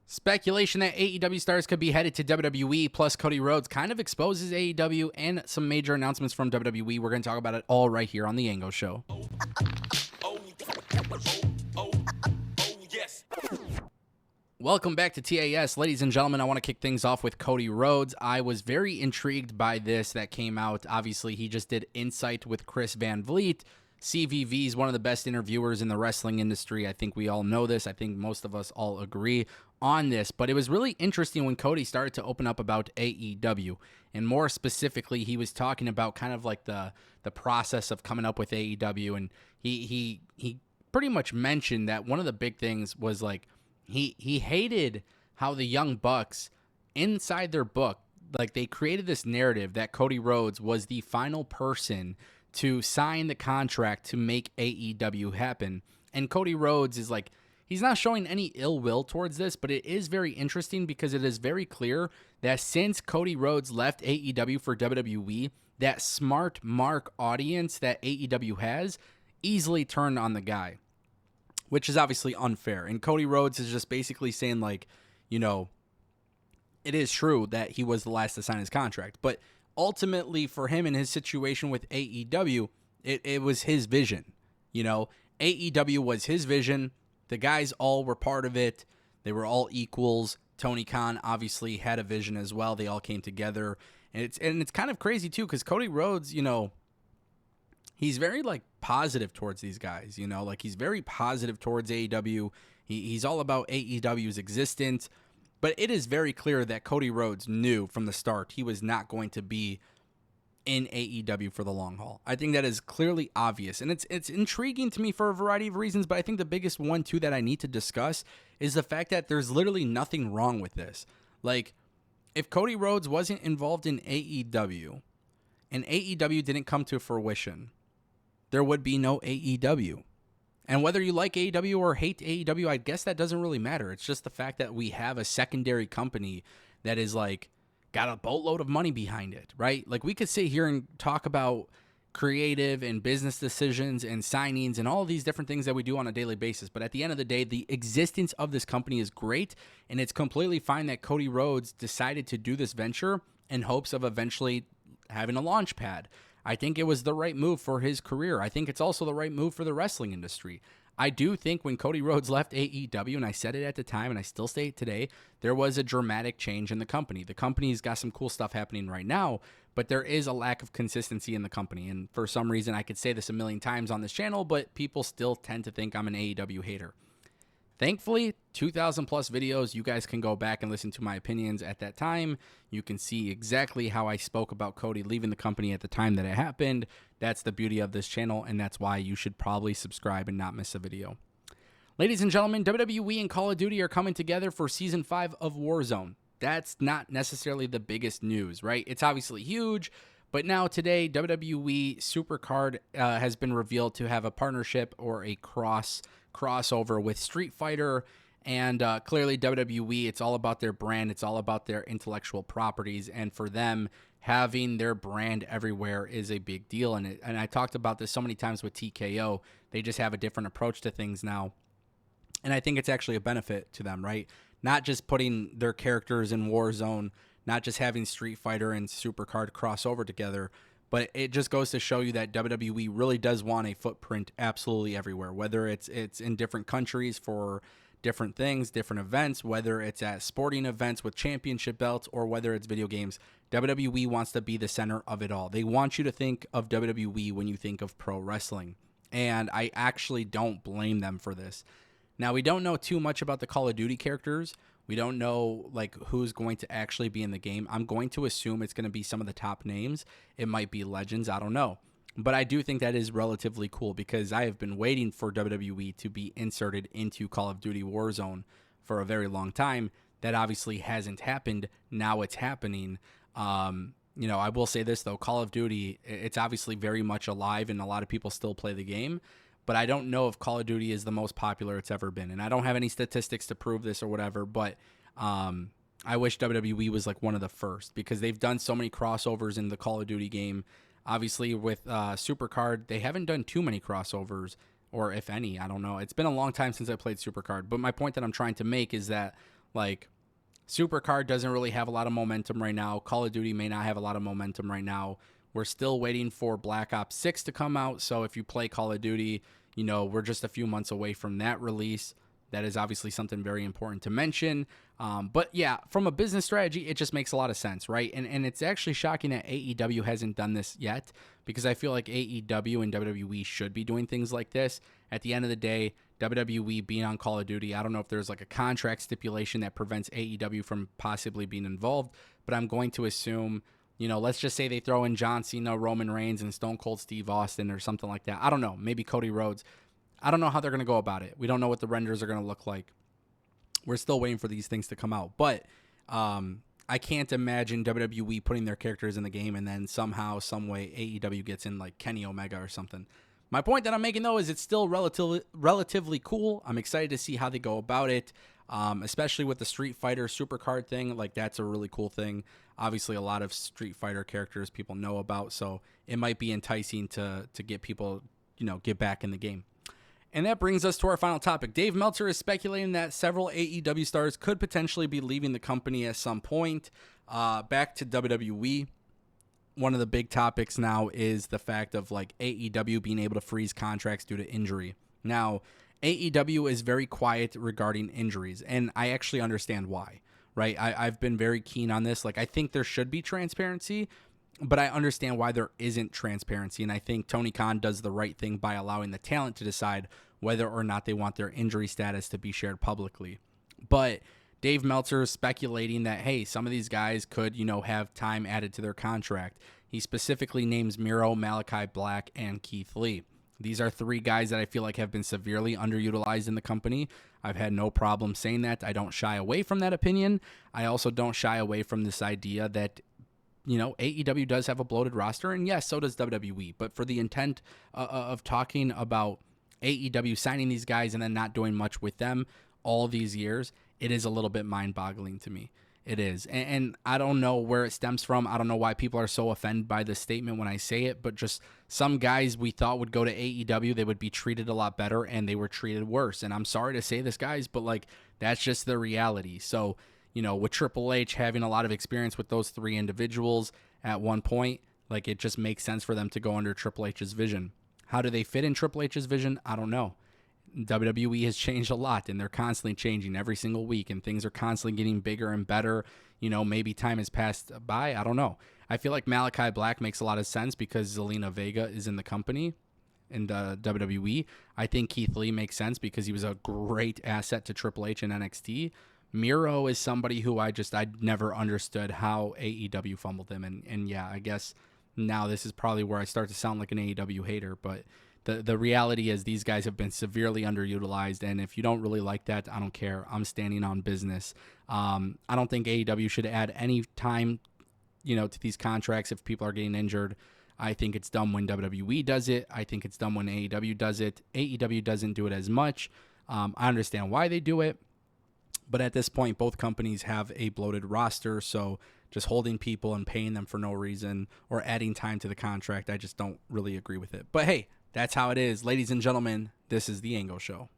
Speculation that AEW stars could be headed to WWE, plus Cody Rhodes kind of exposes AEW and some major announcements from WWE. We're going to talk about it all right here on The Ango Show. Yes. Welcome back to TAS. Ladies and gentlemen, I want to kick things off with Cody Rhodes. I was very intrigued by this that came out. Obviously, he just did Insight with Chris Van Vliet. CVV is one of the best interviewers in the wrestling industry. I think we all know this. I think most of us all agree on this. But it was really interesting when Cody started to open up about AEW. And more specifically, he was talking about kind of like the process of coming up with AEW. And he pretty much mentioned that one of the big things was like he hated how the Young Bucks inside their book, like they created this narrative that Cody Rhodes was the final person to sign the contract to make AEW happen. And Cody Rhodes is like, he's not showing any ill will towards this, but it is very interesting because it is very clear that since Cody Rhodes left AEW for WWE, that smart mark audience that AEW has easily turned on the guy, which is obviously unfair. And Cody Rhodes is just basically saying like, you know, it is true that he was the last to sign his contract, but ultimately, for him in his situation with AEW, it was his vision. You know, AEW was his vision. The guys all were part of it. They were all equals. Tony Khan obviously had a vision as well. They all came together. And it's kind of crazy, too, because Cody Rhodes, you know, he's very, like, positive towards these guys. You know, like, he's very positive towards AEW. He's all about AEW's existence. But it is very clear that Cody Rhodes knew from the start he was not going to be in AEW for the long haul. I think that is clearly obvious. And it's intriguing to me for a variety of reasons, but I think the biggest one, too, that I need to discuss is the fact that there's literally nothing wrong with this. Like, if Cody Rhodes wasn't involved in AEW and AEW didn't come to fruition, there would be no AEW. And whether you like AEW or hate AEW, I guess that doesn't really matter. It's just the fact that we have a secondary company that is like got a boatload of money behind it, right? Like we could sit here and talk about creative and business decisions and signings and all these different things that we do on a daily basis. But at the end of the day, the existence of this company is great. And it's completely fine that Cody Rhodes decided to do this venture in hopes of eventually having a launch pad. I think it was the right move for his career. I think it's also the right move for the wrestling industry. I do think when Cody Rhodes left AEW, and I said it at the time, and I still say it today, there was a dramatic change in the company. The company's got some cool stuff happening right now, but there is a lack of consistency in the company. And for some reason, I could say this a million times on this channel, but people still tend to think I'm an AEW hater. Thankfully, 2,000 plus videos, you guys can go back and listen to my opinions at that time. You can see exactly how I spoke about Cody leaving the company at the time that it happened. That's the beauty of this channel, and that's why you should probably subscribe and not miss a video. Ladies and gentlemen, WWE and Call of Duty are coming together for Season 5 of Warzone. That's not necessarily the biggest news, right? It's obviously huge, but now today, WWE Supercard has been revealed to have a partnership or a crossover with Street Fighter, and clearly WWE, it's all about their brand, it's all about their intellectual properties, and for them, having their brand everywhere is a big deal. And I talked about this so many times with TKO. They just have a different approach to things now, and I think it's actually a benefit to them, right? Not just putting their characters in Warzone, not just having Street Fighter and Supercard cross over together, but it just goes to show you that WWE really does want a footprint absolutely everywhere, whether it's in different countries for different things, different events, whether it's at sporting events with championship belts or whether it's video games. WWE wants to be the center of it all. They want you to think of WWE when you think of pro wrestling, and I actually don't blame them for this. Now, we don't know too much about the Call of Duty characters. We don't know like who's going to actually be in the game. I'm going to assume it's going to be some of the top names. It might be legends. I don't know. But I do think that is relatively cool because I have been waiting for WWE to be inserted into Call of Duty Warzone for a very long time. That obviously hasn't happened. Now it's happening. You know, I will say this, though. Call of Duty, it's obviously very much alive and a lot of people still play the game. But I don't know if Call of Duty is the most popular it's ever been. And I don't have any statistics to prove this or whatever, but I wish WWE was like one of the first because they've done so many crossovers in the Call of Duty game. Obviously, with Supercard, they haven't done too many crossovers, or if any, I don't know. It's been a long time since I played Supercard. But my point that I'm trying to make is that, Like, Supercard doesn't really have a lot of momentum right now. Call of Duty may not have a lot of momentum right now. We're still waiting for Black Ops 6 to come out. So if you play Call of Duty, we're just a few months away from that release. That is obviously something very important to mention. But yeah, from a business strategy, it just makes a lot of sense, right? And it's actually shocking that AEW hasn't done this yet, because I feel like AEW and WWE should be doing things like this. At the end of the day, WWE being on Call of Duty, I don't know if there's like a contract stipulation that prevents AEW from possibly being involved, but I'm going to assume, let's just say they throw in John Cena, Roman Reigns, and Stone Cold Steve Austin or something like that. I don't know. Maybe Cody Rhodes. I don't know how they're going to go about it. We don't know what the renders are going to look like. We're still waiting for these things to come out. But I can't imagine WWE putting their characters in the game and then somehow, some way, AEW gets in like Kenny Omega or something. My point that I'm making, though, is it's still relatively cool. I'm excited to see how they go about it, especially with the Street Fighter Supercard thing. Like, that's a really cool thing. Obviously, a lot of Street Fighter characters people know about, so it might be enticing to get people, get back in the game. And that brings us to our final topic. Dave Meltzer is speculating that several AEW stars could potentially be leaving the company at some point. Back to WWE. One of the big topics now is the fact of like AEW being able to freeze contracts due to injury. Now, AEW is very quiet regarding injuries, and I actually understand why, right? I've been very keen on this. Like, I think there should be transparency, but I understand why there isn't transparency, and I think Tony Khan does the right thing by allowing the talent to decide whether or not they want their injury status to be shared publicly. But Dave Meltzer is speculating that, hey, some of these guys could, have time added to their contract. He specifically names Miro, Malachi Black, and Keith Lee. These are three guys that I feel like have been severely underutilized in the company. I've had no problem saying that. I don't shy away from that opinion. I also don't shy away from this idea that, AEW does have a bloated roster, and yes, so does WWE. But for the intent of talking about AEW signing these guys and then not doing much with them all these years, it is a little bit mind-boggling to me. It is. And I don't know where it stems from. I don't know why people are so offended by this statement when I say it, but just some guys we thought would go to AEW, they would be treated a lot better, and they were treated worse. And I'm sorry to say this, guys, but like, that's just the reality. So, with Triple H having a lot of experience with those three individuals at one point, like, it just makes sense for them to go under Triple H's vision. How do they fit in Triple H's vision? I don't know. WWE has changed a lot, and they're constantly changing every single week, and things are constantly getting bigger and better. Maybe time has passed by. I don't know. I feel like Malachi Black makes a lot of sense because Zelina Vega is in the company in the WWE. I think Keith Lee makes sense because he was a great asset to Triple H and NXT. Miro is somebody who I never understood how AEW fumbled him. And yeah, I guess now this is probably where I start to sound like an AEW hater, but the reality is these guys have been severely underutilized, and if you don't really like that, I don't care. I'm standing on business. I don't think AEW should add any time, to these contracts if people are getting injured. I think it's dumb when WWE does it. I think it's dumb when AEW does it. AEW doesn't do it as much. I understand why they do it, but at this point, both companies have a bloated roster, so just holding people and paying them for no reason or adding time to the contract, I just don't really agree with it. But hey, that's how it is. Ladies and gentlemen, this is the Ango Show.